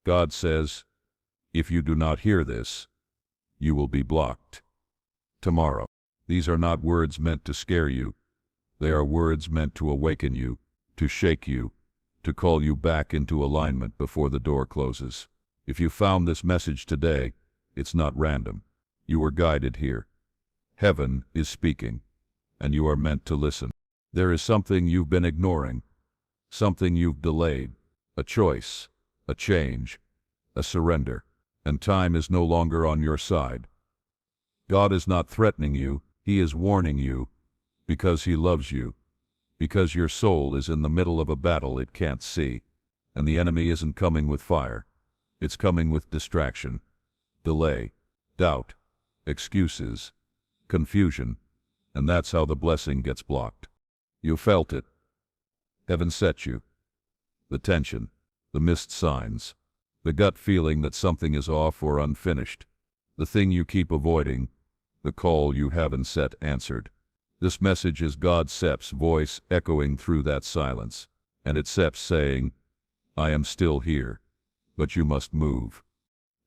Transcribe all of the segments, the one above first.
God says, if you do not hear this, you will be blocked. Tomorrow. These are not words meant to scare you. They are words meant to awaken you, to shake you, to call you back into alignment before the door closes. If you found this message today, it's not random. You were guided here. Heaven is speaking, and you are meant to listen. There is something you've been ignoring, something you've delayed, a choice, a change, a surrender, and time is no longer on your side. God is not threatening you, He is warning you, because He loves you, because your soul is in the middle of a battle it can't see, and the enemy isn't coming with fire. It's coming with distraction, delay, doubt, excuses, confusion, and that's how the blessing gets blocked. You felt it. Heaven set you. The tension, the missed signs, the gut feeling that something is off or unfinished, the thing you keep avoiding, the call you haven't set answered. This message is God Sep's voice echoing through that silence, and it's Sep saying, I am still here, but you must move.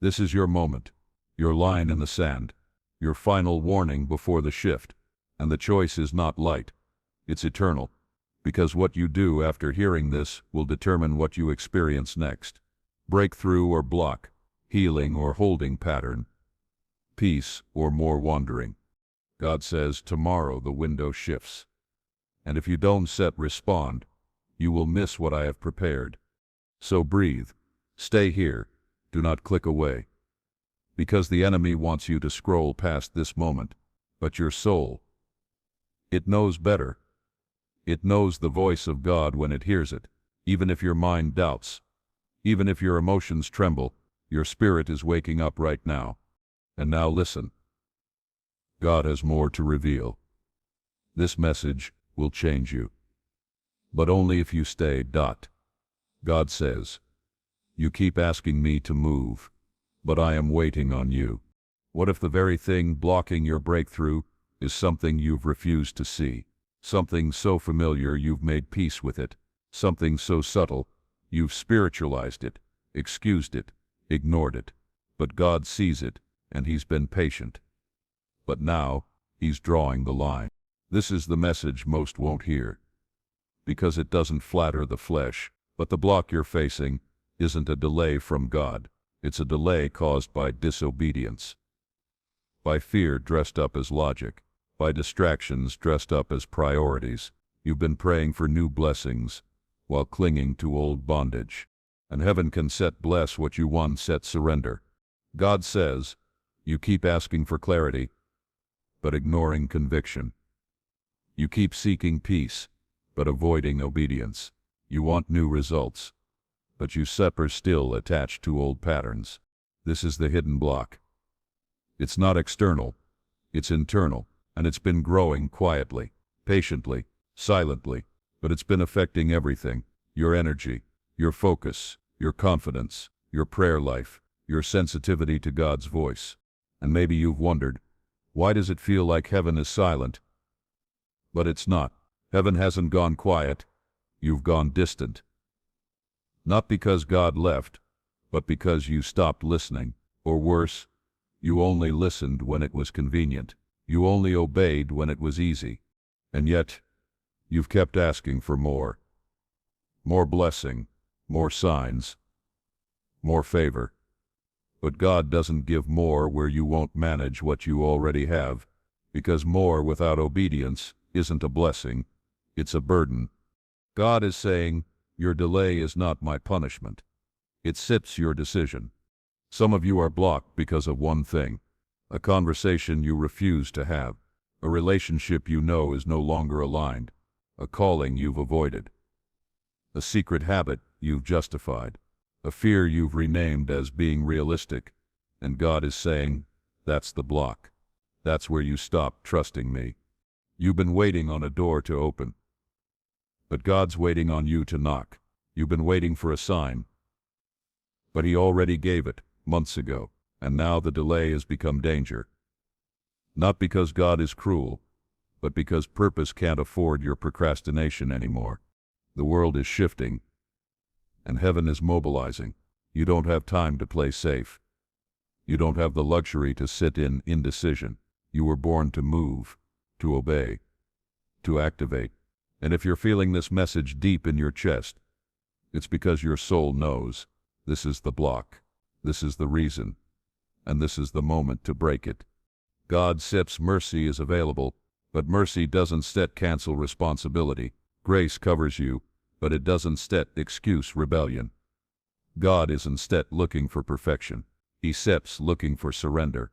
This is your moment, your line in the sand, your final warning before the shift, and the choice is not light, it's eternal, because what you do after hearing this will determine what you experience next. Breakthrough or block, healing or holding pattern, peace or more wandering. God says tomorrow the window shifts. And if you don't respond, you will miss what I have prepared. So breathe. Stay here. Do not click away. Because the enemy wants you to scroll past this moment. But your soul, it knows better. It knows the voice of God when it hears it. Even if your mind doubts, even if your emotions tremble, your spirit is waking up right now. And now listen. God has more to reveal. This message will change you. But only if you stay. God says, you keep asking me to move, but I am waiting on you. What if the very thing blocking your breakthrough is something you've refused to see? Something so familiar you've made peace with it. Something so subtle you've spiritualized it, excused it, ignored it. But God sees it, and He's been patient. But now, He's drawing the line. This is the message most won't hear. Because it doesn't flatter the flesh, but the block you're facing isn't a delay from God. It's a delay caused by disobedience, by fear dressed up as logic, by distractions dressed up as priorities. You've been praying for new blessings while clinging to old bondage. And heaven can bless what you once surrender. God says, you keep asking for clarity, but ignoring conviction. You keep seeking peace, but avoiding obedience. You want new results, but you are still attached to old patterns. This is the hidden block. It's not external, it's internal, and it's been growing quietly, patiently, silently, but it's been affecting everything. Your energy, your focus, your confidence, your prayer life, your sensitivity to God's voice. And maybe you've wondered, why does it feel like heaven is silent? But it's not. Heaven hasn't gone quiet. You've gone distant. Not because God left, but because you stopped listening. Or worse, you only listened when it was convenient. You only obeyed when it was easy. And yet, you've kept asking for more. More blessing, more signs, more favor. But God doesn't give more where you won't manage what you already have, because more without obedience isn't a blessing, it's a burden. God is saying, your delay is not my punishment. It's your decision. Some of you are blocked because of one thing, a conversation you refuse to have, a relationship you know is no longer aligned, a calling you've avoided, a secret habit you've justified, a fear you've renamed as being realistic, and God is saying, that's the block. That's where you stop trusting me. You've been waiting on a door to open, but God's waiting on you to knock. You've been waiting for a sign, but He already gave it months ago, and now the delay has become danger. Not because God is cruel, but because purpose can't afford your procrastination anymore. The world is shifting, and heaven is mobilizing. You don't have time to play safe. You don't have the luxury to sit in indecision. You were born to move, to obey, to activate. And if you're feeling this message deep in your chest, it's because your soul knows this is the block, this is the reason, and this is the moment to break it. God says mercy is available, but mercy doesn't set cancel responsibility. Grace covers you, but it doesn't set excuse rebellion. God is instead looking for perfection. He sets looking for surrender,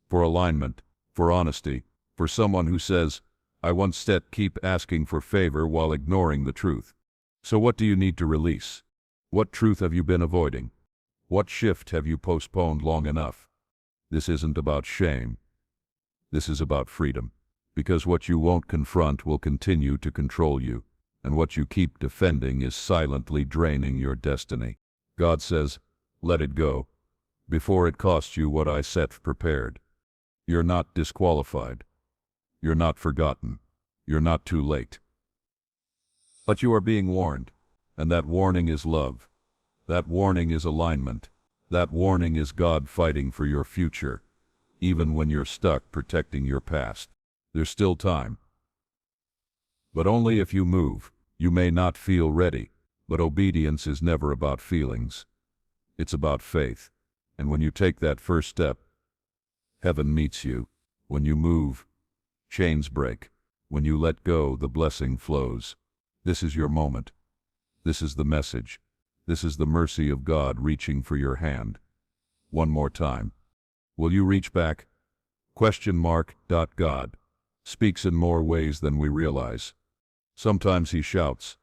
for alignment, for honesty, for someone who says, I won't set keep asking for favor while ignoring the truth. So what do you need to release? What truth have you been avoiding? What shift have you postponed long enough? This isn't about shame. This is about freedom. Because what you won't confront will continue to control you, and what you keep defending is silently draining your destiny. God says, let it go, before it costs you what I set prepared. You're not disqualified. You're not forgotten. You're not too late. But you are being warned, and that warning is love. That warning is alignment. That warning is God fighting for your future, even when you're stuck protecting your past. There's still time. But only if you move. You may not feel ready, but obedience is never about feelings. It's about faith. And when you take that first step, heaven meets you. When you move, chains break. When you let go, the blessing flows. This is your moment. This is the message. This is the mercy of God reaching for your hand. One more time. Will you reach back? God speaks in more ways than we realize. Sometimes he shouts.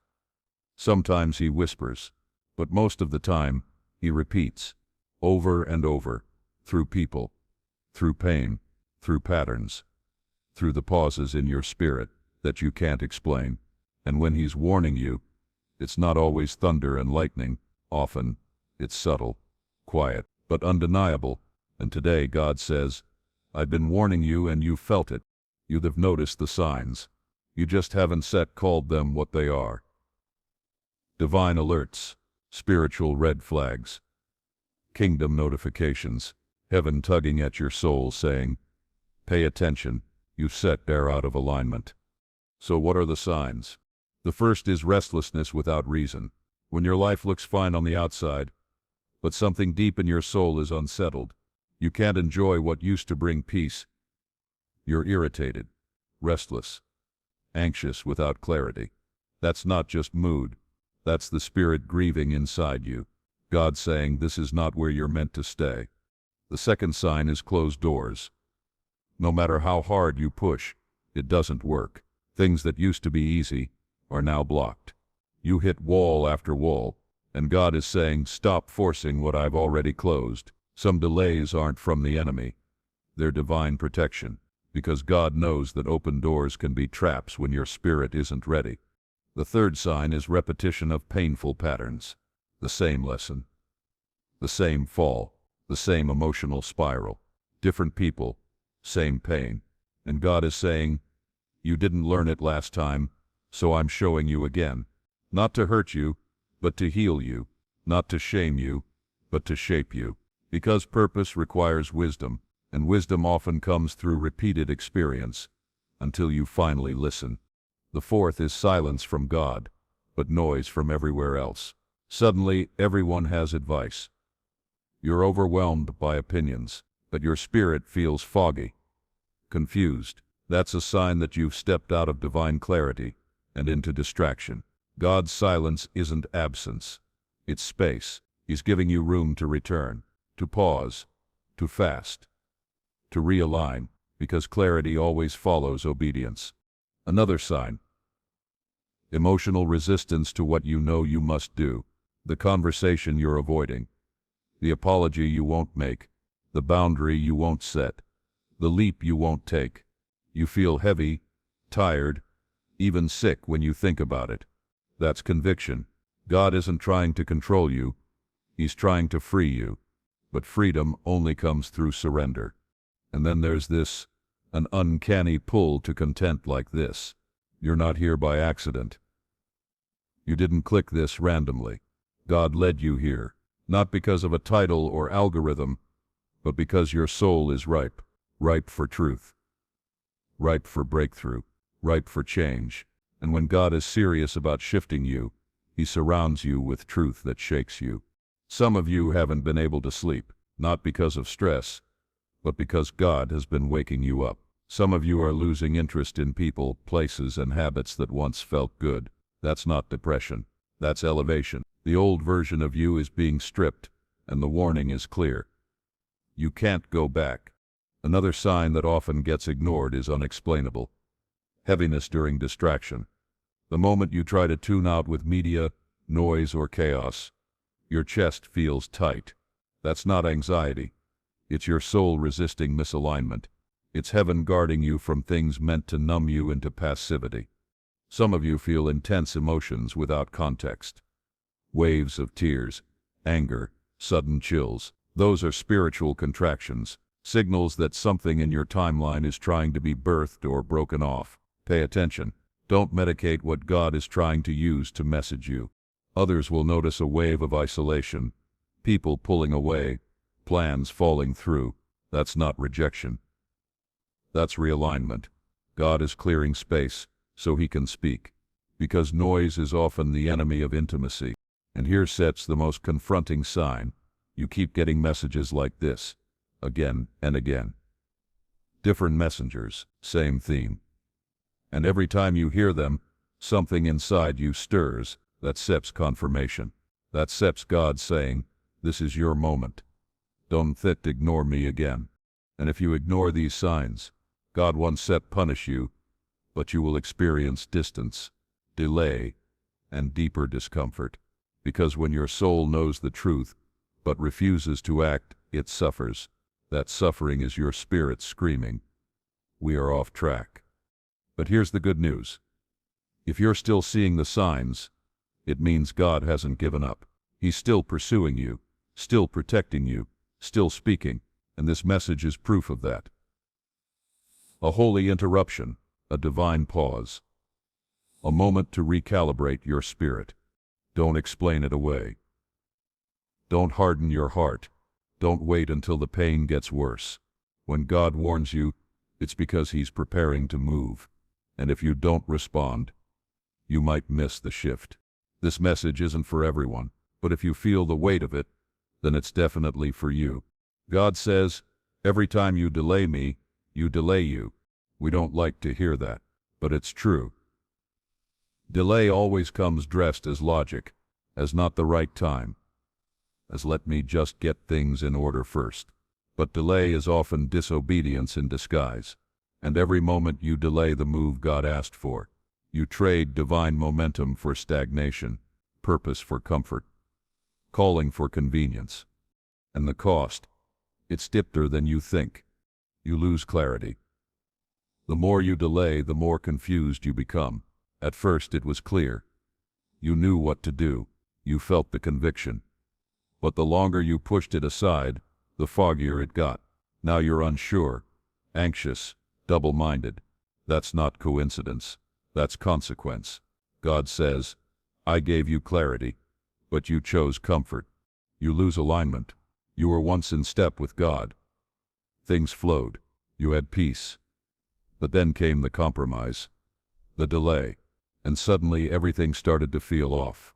Sometimes he whispers. But most of the time, he repeats, over and over, through people, through pain, through patterns, through the pauses in your spirit that you can't explain. And when he's warning you, it's not always thunder and lightning. Often, it's subtle, quiet, but undeniable. And today God says, I've been warning you and you felt it. You'd have noticed the signs. You just haven't called them what they are. Divine alerts, spiritual red flags, kingdom notifications, heaven tugging at your soul saying, pay attention, you've are out of alignment. So what are the signs? The first is restlessness without reason. When your life looks fine on the outside, but something deep in your soul is unsettled. You can't enjoy what used to bring peace. You're irritated, restless, anxious without clarity. That's not just mood. That's the spirit grieving inside you. God saying this is not where you're meant to stay. The second sign is closed doors. No matter how hard you push, it doesn't work. Things that used to be easy are now blocked. You hit wall after wall, and God is saying, stop forcing what I've already closed. Some delays aren't from the enemy. They're divine protection, because God knows that open doors can be traps when your spirit isn't ready. The third sign is repetition of painful patterns. The same lesson, the same fall, the same emotional spiral, different people, same pain. And God is saying, you didn't learn it last time, so I'm showing you again. Not to hurt you, but to heal you. Not to shame you, but to shape you. Because purpose requires wisdom, and wisdom often comes through repeated experience, until you finally listen. The fourth is silence from God, but noise from everywhere else. Suddenly, everyone has advice. You're overwhelmed by opinions, but your spirit feels foggy, confused. That's a sign that you've stepped out of divine clarity and into distraction. God's silence isn't absence. It's space. He's giving you room to return, to pause, to fast, to realign, because clarity always follows obedience. Another sign. Emotional resistance to what you know you must do. The conversation you're avoiding. The apology you won't make. The boundary you won't set. The leap you won't take. You feel heavy, tired, even sick when you think about it. That's conviction. God isn't trying to control you. He's trying to free you. But freedom only comes through surrender. And then there's this, an uncanny pull to content like this. You're not here by accident. You didn't click this randomly. God led you here. Not because of a title or algorithm, but because your soul is ripe, ripe for truth, ripe for breakthrough, ripe for change. And when God is serious about shifting you, He surrounds you with truth that shakes you. Some of you haven't been able to sleep, not because of stress, but because God has been waking you up. Some of you are losing interest in people, places, and habits that once felt good. That's not depression. That's elevation. The old version of you is being stripped, and the warning is clear. You can't go back. Another sign that often gets ignored is unexplainable. Heaviness during distraction. The moment you try to tune out with media, noise, or chaos, your chest feels tight. That's not anxiety. It's your soul resisting misalignment. It's heaven guarding you from things meant to numb you into passivity. Some of you feel intense emotions without context. Waves of tears, anger, sudden chills. Those are spiritual contractions, signals that something in your timeline is trying to be birthed or broken off. Pay attention. Don't medicate what God is trying to use to message you. Others will notice a wave of isolation, people pulling away, plans falling through. That's not rejection. That's realignment. God is clearing space so He can speak, because noise is often the enemy of intimacy. And here sits the most confronting sign. You keep getting messages like this, again and again. Different messengers, same theme. And every time you hear them, something inside you stirs. That's confirmation. That's God saying, this is your moment. Don't ignore me again. And if you ignore these signs, God won't punish you, but you will experience distance, delay, and deeper discomfort. Because when your soul knows the truth, but refuses to act, it suffers. That suffering is your spirit screaming, we are off track. But here's the good news. If you're still seeing the signs, it means God hasn't given up. He's still pursuing you, still protecting you, still speaking, and this message is proof of that. A holy interruption, a divine pause, a moment to recalibrate your spirit. Don't explain it away. Don't harden your heart. Don't wait until the pain gets worse. When God warns you, it's because He's preparing to move. And if you don't respond, you might miss the shift. This message isn't for everyone, but if you feel the weight of it, then it's definitely for you. God says, every time you delay me, you delay you. We don't like to hear that, but it's true. Delay always comes dressed as logic, as not the right time, as let me just get things in order first. But delay is often disobedience in disguise. And every moment you delay the move God asked for, you trade divine momentum for stagnation, purpose for comfort, calling for convenience. And the cost? It's deeper than you think. You lose clarity. The more you delay, the more confused you become. At first it was clear. You knew what to do. You felt the conviction. But the longer you pushed it aside, the foggier it got. Now you're unsure, anxious, double-minded. That's not coincidence. That's consequence. God says, I gave you clarity, but you chose comfort. You lose alignment. You were once in step with God. Things flowed. You had peace. But then came the compromise, the delay, and suddenly everything started to feel off.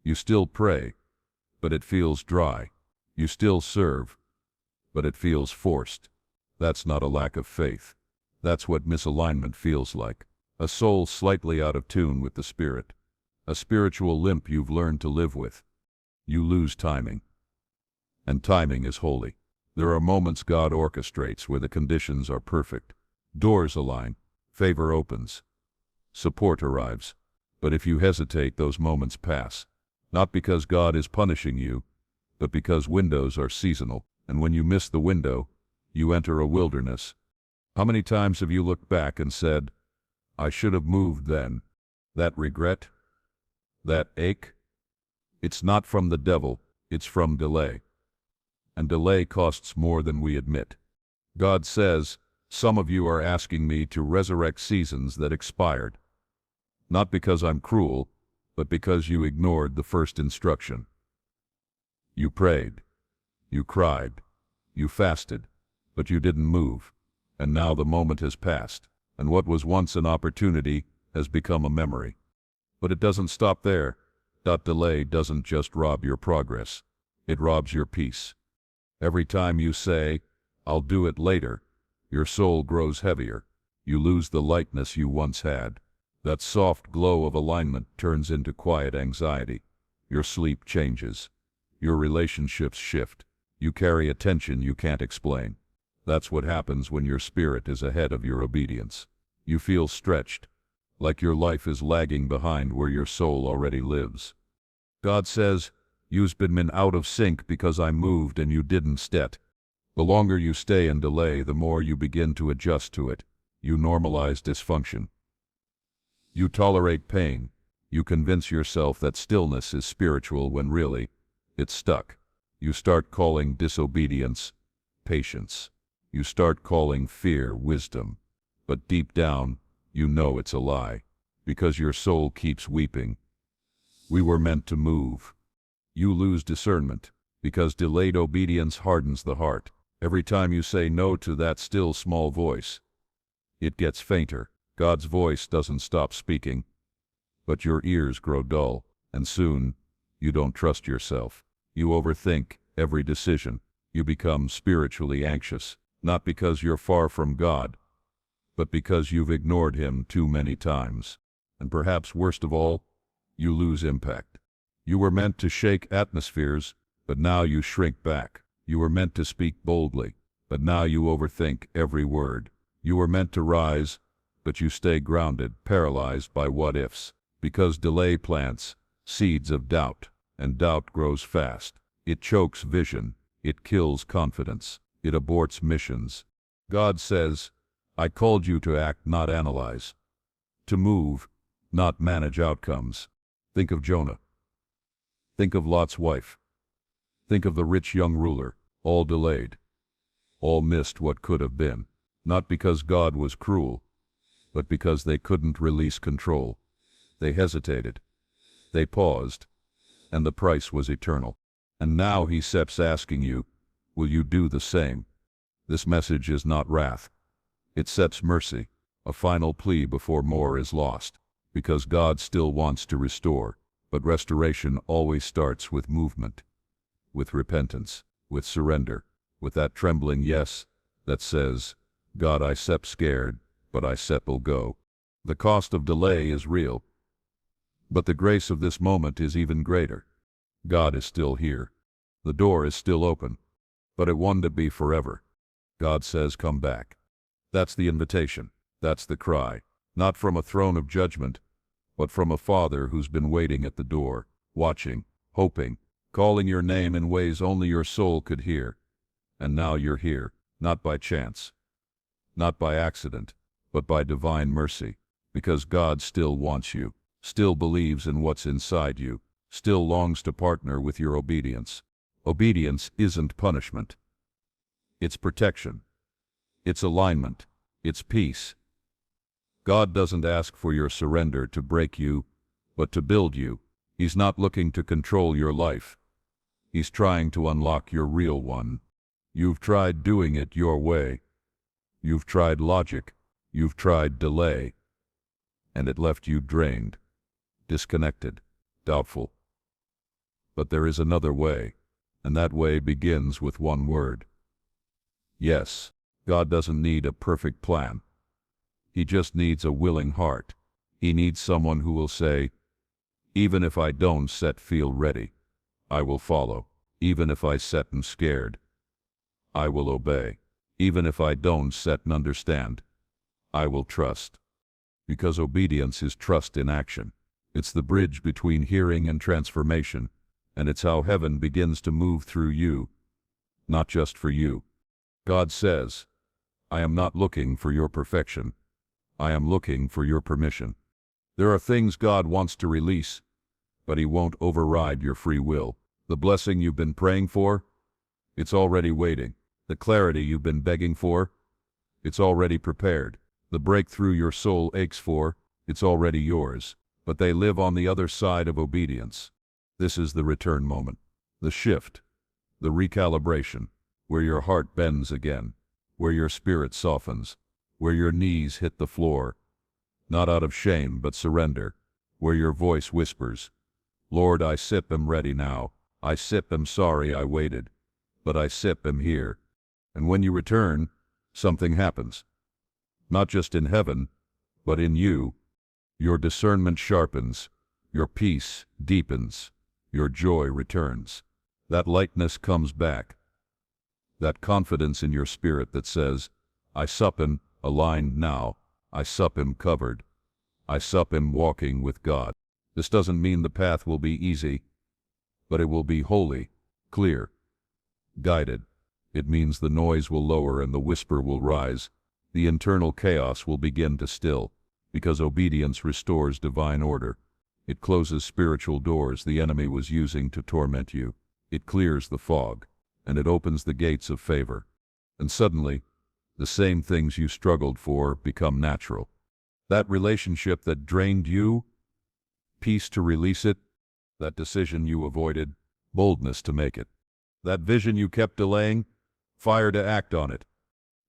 You still pray, but it feels dry. You still serve, but it feels forced. That's not a lack of faith. That's what misalignment feels like. A soul slightly out of tune with the Spirit. A spiritual limp you've learned to live with. You lose timing. And timing is holy. There are moments God orchestrates where the conditions are perfect. Doors align. Favor opens. Support arrives. But if you hesitate, those moments pass. Not because God is punishing you, but because windows are seasonal. And when you miss the window, you enter a wilderness. How many times have you looked back and said, I should have moved then? That regret? That ache? It's not from the devil, it's from delay. And delay costs more than we admit. God says, some of you are asking me to resurrect seasons that expired. Not because I'm cruel, but because you ignored the first instruction. You prayed. You cried. You fasted. But you didn't move. And now the moment has passed, and what was once an opportunity has become a memory. But it doesn't stop there. That delay doesn't just rob your progress. It robs your peace. Every time you say, "I'll do it later," your soul grows heavier. You lose the lightness you once had. That soft glow of alignment turns into quiet anxiety. Your sleep changes. Your relationships shift. You carry a tension you can't explain. That's what happens when your spirit is ahead of your obedience. You feel stretched, like your life is lagging behind where your soul already lives. God says, "You've been out of sync because I moved and you didn't stet." The longer you stay and delay, the more you begin to adjust to it. You normalize dysfunction. You tolerate pain. You convince yourself that stillness is spiritual when really, it's stuck. You start calling disobedience patience. You start calling fear wisdom. But deep down, you know it's a lie, because your soul keeps weeping. We were meant to move. You lose discernment, because delayed obedience hardens the heart. Every time you say no to that still small voice, it gets fainter. God's voice doesn't stop speaking, but your ears grow dull, and soon, you don't trust yourself. You overthink every decision. You become spiritually anxious, not because you're far from God, but because you've ignored Him too many times. And perhaps worst of all, you lose impact. You were meant to shake atmospheres, but now you shrink back. You were meant to speak boldly, but now you overthink every word. You were meant to rise, but you stay grounded, paralyzed by what-ifs, because delay plants seeds of doubt, and doubt grows fast. It chokes vision, it kills confidence, it aborts missions. God says, "I called you to act, not analyze. To move, not manage outcomes." Think of Jonah. Think of Lot's wife. Think of the rich young ruler, all delayed. All missed what could have been, not because God was cruel, but because they couldn't release control. They hesitated. They paused. And the price was eternal. And now He steps asking you, will you do the same? This message is not wrath. It sets mercy, a final plea before more is lost. Because God still wants to restore, but restoration always starts with movement, with repentance, with surrender, with that trembling yes that says, "God, I step scared, but I step will go." The cost of delay is real, but the grace of this moment is even greater. God is still here. The door is still open, but it won't be forever. God says, "Come back." That's the invitation. That's the cry. Not from a throne of judgment, but from a Father who's been waiting at the door, watching, hoping, calling your name in ways only your soul could hear. And now you're here, not by chance, not by accident, but by divine mercy, because God still wants you, still believes in what's inside you, still longs to partner with your obedience. Obedience isn't punishment. It's protection. It's alignment. It's peace. God doesn't ask for your surrender to break you, but to build you. He's not looking to control your life. He's trying to unlock your real one. You've tried doing it your way. You've tried logic. You've tried delay. And it left you drained, disconnected, doubtful. But there is another way, and that way begins with one word. Yes, God doesn't need a perfect plan. He just needs a willing heart. He needs someone who will say, "Even if I don't feel ready, I will follow. Even if I am scared, I will obey. Even if I don't understand, I will trust." Because obedience is trust in action. It's the bridge between hearing and transformation, and it's how heaven begins to move through you, not just for you. God says, "I am not looking for your perfection. I am looking for your permission." There are things God wants to release, but He won't override your free will. The blessing you've been praying for, it's already waiting. The clarity you've been begging for, it's already prepared. The breakthrough your soul aches for, it's already yours. But they live on the other side of obedience. This is the return moment, the shift, the recalibration, where your heart bends again, where your spirit softens, where your knees hit the floor, not out of shame but surrender, where your voice whispers, Lord, I am ready now, I am sorry I waited, but I am here. And when you return, something happens. Not just in heaven, but in you. Your discernment sharpens, your peace deepens, your joy returns. That lightness comes back. That confidence in your spirit that says, I am aligned now, I am covered, I am walking with God. This doesn't mean the path will be easy, but it will be holy, clear, guided. It means the noise will lower and the whisper will rise. The internal chaos will begin to still, because obedience restores divine order. It closes spiritual doors the enemy was using to torment you. It clears the fog, and it opens the gates of favor. And suddenly, the same things you struggled for become natural. That relationship that drained you, peace to release it, that decision you avoided, boldness to make it. That vision you kept delaying, fire to act on it.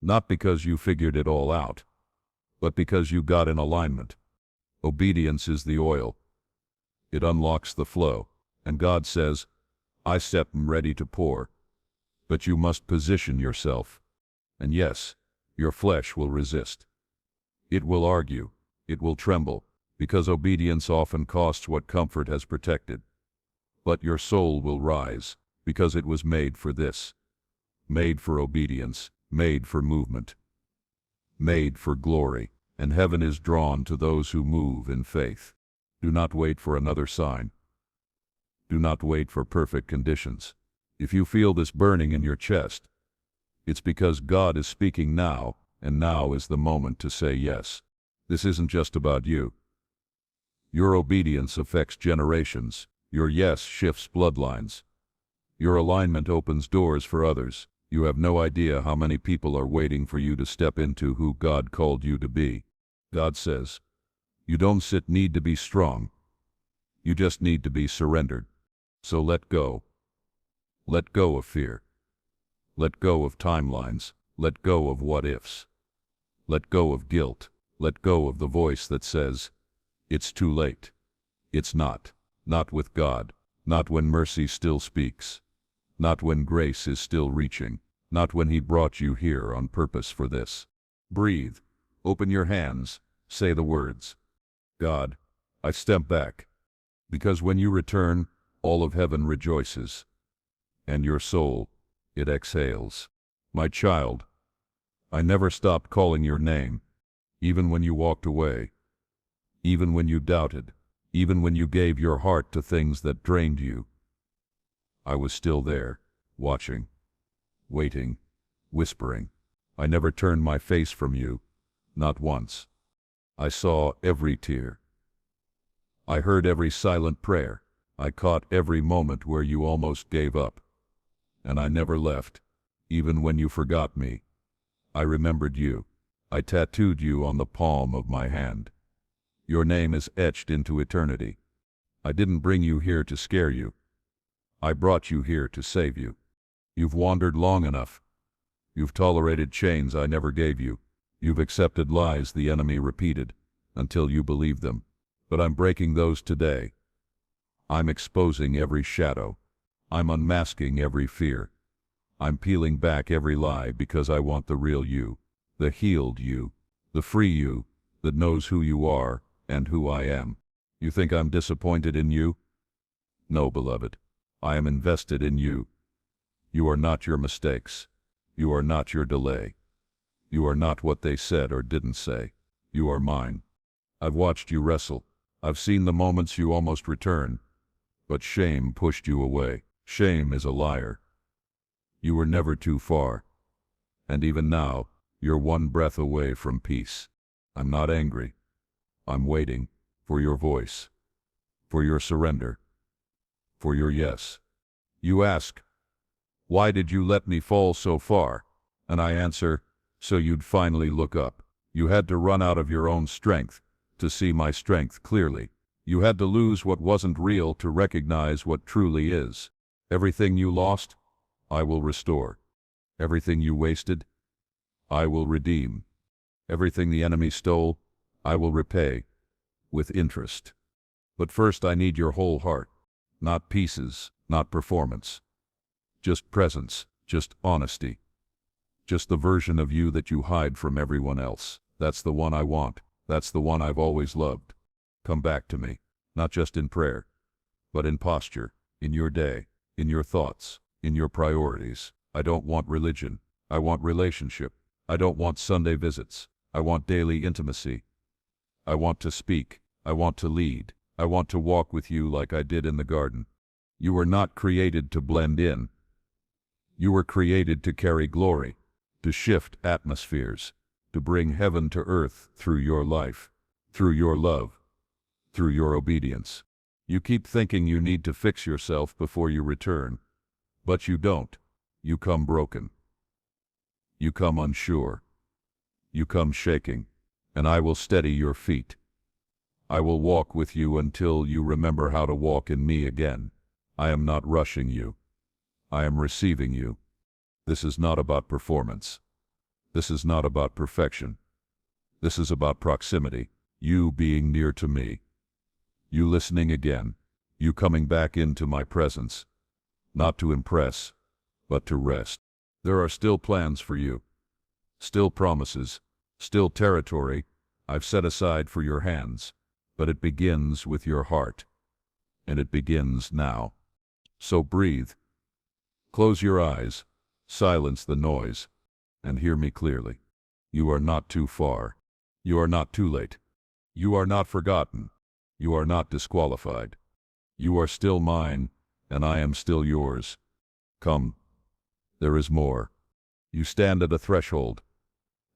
Not because you figured it all out, but because you got in alignment. Obedience is the oil. It unlocks the flow, and God says, I am ready to pour. But you must position yourself. And yes, your flesh will resist. It will argue, it will tremble, because obedience often costs what comfort has protected. But your soul will rise, because it was made for this. Made for obedience, made for movement, made for glory, and heaven is drawn to those who move in faith. Do not wait for another sign. Do not wait for perfect conditions. If you feel this burning in your chest, it's because God is speaking now, and now is the moment to say yes. This isn't just about you. Your obedience affects generations. Your yes shifts bloodlines. Your alignment opens doors for others. You have no idea how many people are waiting for you to step into who God called you to be. God says, you don't need to be strong. You just need to be surrendered. So let go. Let go of fear. Let go of timelines. Let go of what-ifs. Let go of guilt. Let go of the voice that says, it's too late. It's not. Not with God. Not when mercy still speaks. Not when grace is still reaching. Not when He brought you here on purpose for this. Breathe. Open your hands. Say the words. God, I step back. Because when you return, all of heaven rejoices. And your soul, it exhales. My child, I never stopped calling your name. Even when you walked away. Even when you doubted. Even when you gave your heart to things that drained you. I was still there, watching, waiting, whispering. I never turned my face from you, not once. I saw every tear. I heard every silent prayer. I caught every moment where you almost gave up. And I never left, even when you forgot me. I remembered you. I tattooed you on the palm of my hand. Your name is etched into eternity. I didn't bring you here to scare you. I brought you here to save you. You've wandered long enough. You've tolerated chains I never gave you. You've accepted lies the enemy repeated, until you believed them. But I'm breaking those today. I'm exposing every shadow. I'm unmasking every fear. I'm peeling back every lie because I want the real you, the healed you, the free you, that knows who you are and who I am. You think I'm disappointed in you? No, beloved. I am invested in you. You are not your mistakes. You are not your delay. You are not what they said or didn't say. You are mine. I've watched you wrestle. I've seen the moments you almost returned. But shame pushed you away. Shame is a liar. You were never too far. And even now, you're one breath away from peace. I'm not angry. I'm waiting for your voice, for your surrender, for your yes. You ask, why did you let me fall so far? And I answer, so you'd finally look up. You had to run out of your own strength to see my strength clearly. You had to lose what wasn't real to recognize what truly is. Everything you lost, I will restore. Everything you wasted, I will redeem. Everything the enemy stole, I will repay, with interest. But first I need your whole heart, not pieces, not performance. Just presence, just honesty. Just the version of you that you hide from everyone else. That's the one I want. That's the one I've always loved. Come back to me, not just in prayer, but in posture, in your day, in your thoughts, in your priorities. I don't want religion. I want relationship. I don't want Sunday visits. I want daily intimacy. I want to speak. I want to lead. I want to walk with you like I did in the garden. You were not created to blend in. You were created to carry glory, to shift atmospheres, to bring heaven to earth through your life, through your love, through your obedience. You keep thinking you need to fix yourself before you return, but you don't. You come broken. You come unsure. You come shaking, and I will steady your feet. I will walk with you until you remember how to walk in me again. I am not rushing you. I am receiving you. This is not about performance. This is not about perfection. This is about proximity, you being near to me. You listening again, you coming back into my presence, not to impress, but to rest. There are still plans for you, still promises, still territory I've set aside for your hands, but it begins with your heart, and it begins now. So breathe, close your eyes, silence the noise, and hear me clearly. You are not too far. You are not too late. You are not forgotten. You are not disqualified. You are still mine, and I am still yours. Come, there is more. You stand at a threshold,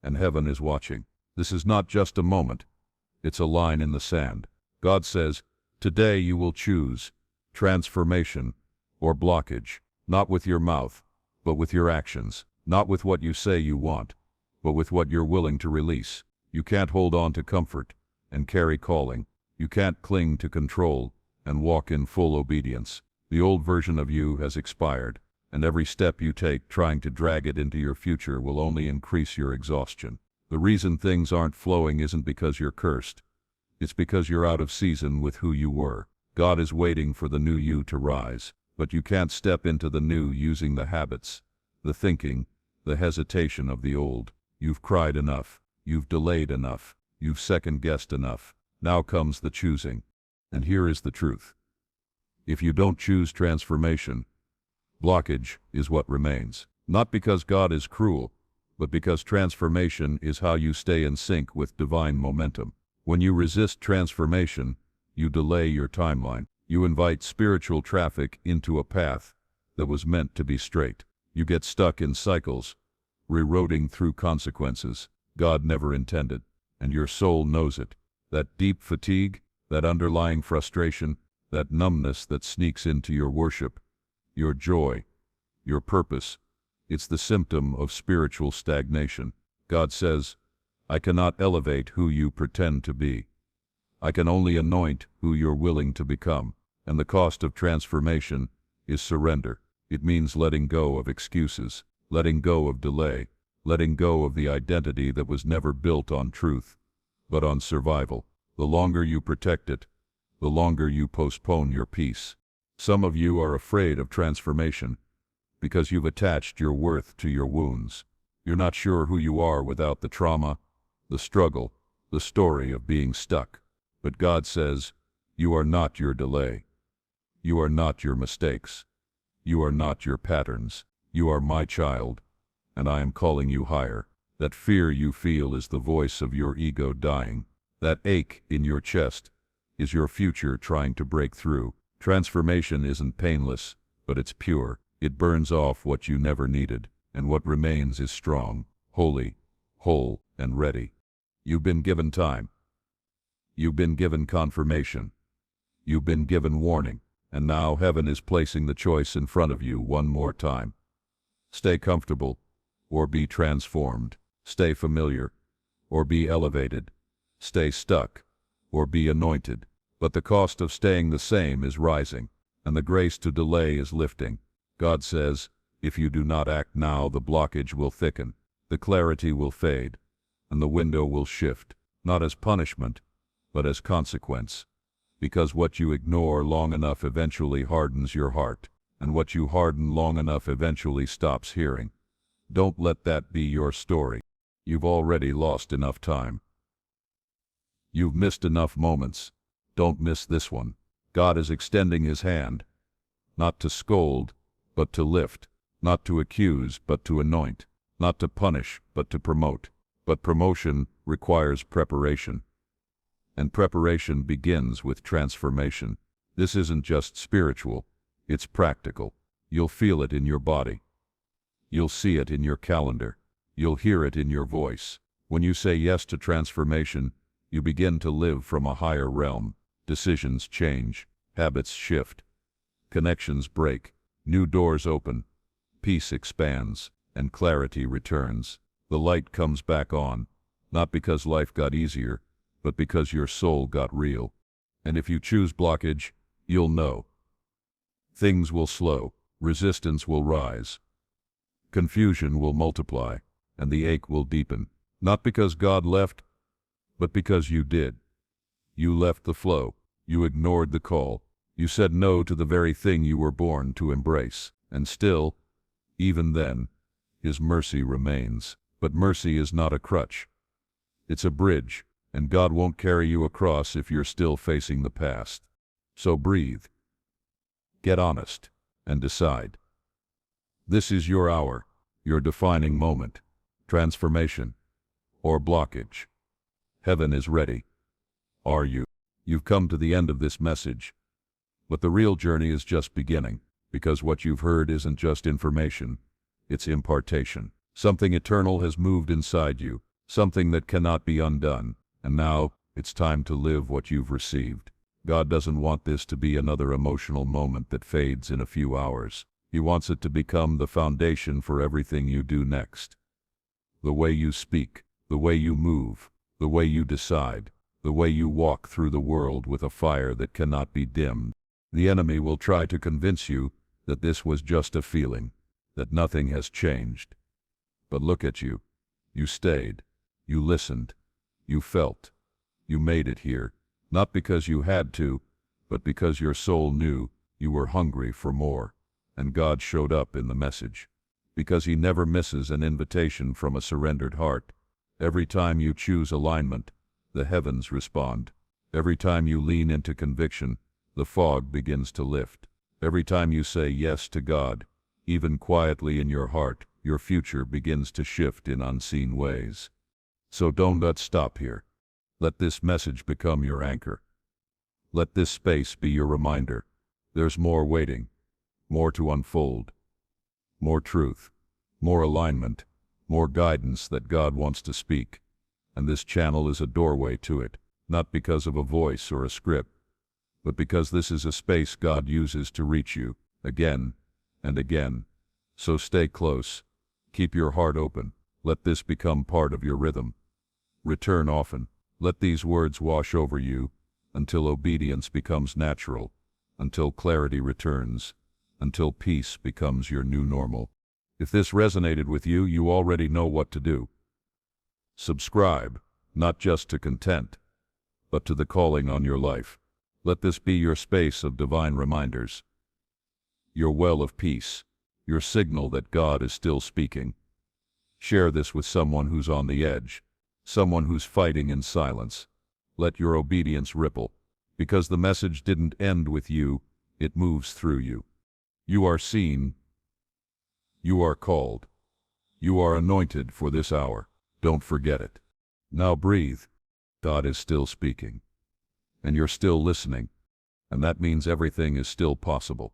and heaven is watching. This is not just a moment. It's a line in the sand. God says, today you will choose transformation or blockage, not with your mouth, but with your actions, not with what you say you want, but with what you're willing to release. You can't hold on to comfort and carry calling. You can't cling to control and walk in full obedience. The old version of you has expired, and every step you take trying to drag it into your future will only increase your exhaustion. The reason things aren't flowing isn't because you're cursed. It's because you're out of season with who you were. God is waiting for the new you to rise, but you can't step into the new using the habits, the thinking, the hesitation of the old. You've cried enough. You've delayed enough. You've second-guessed enough. Now comes the choosing. And here is the truth. If you don't choose transformation, blockage is what remains. Not because God is cruel, but because transformation is how you stay in sync with divine momentum. When you resist transformation, you delay your timeline. You invite spiritual traffic into a path that was meant to be straight. You get stuck in cycles, rerouting through consequences God never intended, and your soul knows it. That deep fatigue, that underlying frustration, that numbness that sneaks into your worship, your joy, your purpose, it's the symptom of spiritual stagnation. God says, I cannot elevate who you pretend to be. I can only anoint who you're willing to become. And the cost of transformation is surrender. It means letting go of excuses, letting go of delay, letting go of the identity that was never built on truth, but on survival. The longer you protect it, the longer you postpone your peace. Some of you are afraid of transformation because you've attached your worth to your wounds. You're not sure who you are without the trauma, the struggle, the story of being stuck. But God says, you are not your delay. You are not your mistakes. You are not your patterns. You are my child, and I am calling you higher. That fear you feel is the voice of your ego dying. That ache in your chest is your future trying to break through. Transformation isn't painless, but it's pure. It burns off what you never needed, and what remains is strong, holy, whole, and ready. You've been given time. You've been given confirmation. You've been given warning, and now heaven is placing the choice in front of you one more time. Stay comfortable, or be transformed. Stay familiar, or be elevated. Stay stuck, or be anointed. But the cost of staying the same is rising, and the grace to delay is lifting. God says, If you do not act now, the blockage will thicken, the clarity will fade, and the window will shift, not as punishment, but as consequence. Because what you ignore long enough eventually hardens your heart, and what you harden long enough eventually stops hearing. Don't let that be your story. You've already lost enough time. You've missed enough moments. Don't miss this one. God is extending His hand, not to scold, but to lift, not to accuse, but to anoint, not to punish, but to promote. But promotion requires preparation, and preparation begins with transformation. This isn't just spiritual, it's practical. You'll feel it in your body. You'll see it in your calendar. You'll hear it in your voice. When you say yes to transformation, you begin to live from a higher realm. Decisions change, habits shift, connections break, new doors open, peace expands, and clarity returns. The light comes back on, not because life got easier, but because your soul got real. And if you choose blockage, you'll know. Things will slow, resistance will rise, confusion will multiply, and the ache will deepen. Not because God left, but because you did. You left the flow. You ignored the call. You said no to the very thing you were born to embrace. And still, even then, His mercy remains. But mercy is not a crutch. It's a bridge, and God won't carry you across if you're still facing the past. So breathe. Get honest, and decide. This is your hour, your defining moment. Transformation, or blockage. Heaven is ready. Are you? You've come to the end of this message. But the real journey is just beginning, because what you've heard isn't just information, it's impartation. Something eternal has moved inside you, something that cannot be undone, and now it's time to live what you've received. God doesn't want this to be another emotional moment that fades in a few hours. He wants it to become the foundation for everything you do next. The way you speak, the way you move, the way you decide, the way you walk through the world with a fire that cannot be dimmed. The enemy will try to convince you that this was just a feeling, that nothing has changed. But look at you. You stayed. You listened. You felt. You made it here, not because you had to, but because your soul knew you were hungry for more. And God showed up in the message. Because He never misses an invitation from a surrendered heart. Every time you choose alignment, the heavens respond. Every time you lean into conviction, the fog begins to lift. Every time you say yes to God, even quietly in your heart, your future begins to shift in unseen ways. So don't stop here. Let this message become your anchor. Let this space be your reminder. There's more waiting, more to unfold, more truth, more alignment, more guidance that God wants to speak. And this channel is a doorway to it, not because of a voice or a script, but because this is a space God uses to reach you, again and again. So stay close. Keep your heart open. Let this become part of your rhythm. Return often. Let these words wash over you, until obedience becomes natural, until clarity returns, until peace becomes your new normal. If this resonated with you, you already know what to do. Subscribe, not just to content, but to the calling on your life. Let this be your space of divine reminders, your well of peace, your signal that God is still speaking. Share this with someone who's on the edge, someone who's fighting in silence. Let your obedience ripple, because the message didn't end with you, it moves through you. You are seen. You are called. You are anointed for this hour. Don't forget it. Now breathe. God is still speaking. And you're still listening. And that means everything is still possible.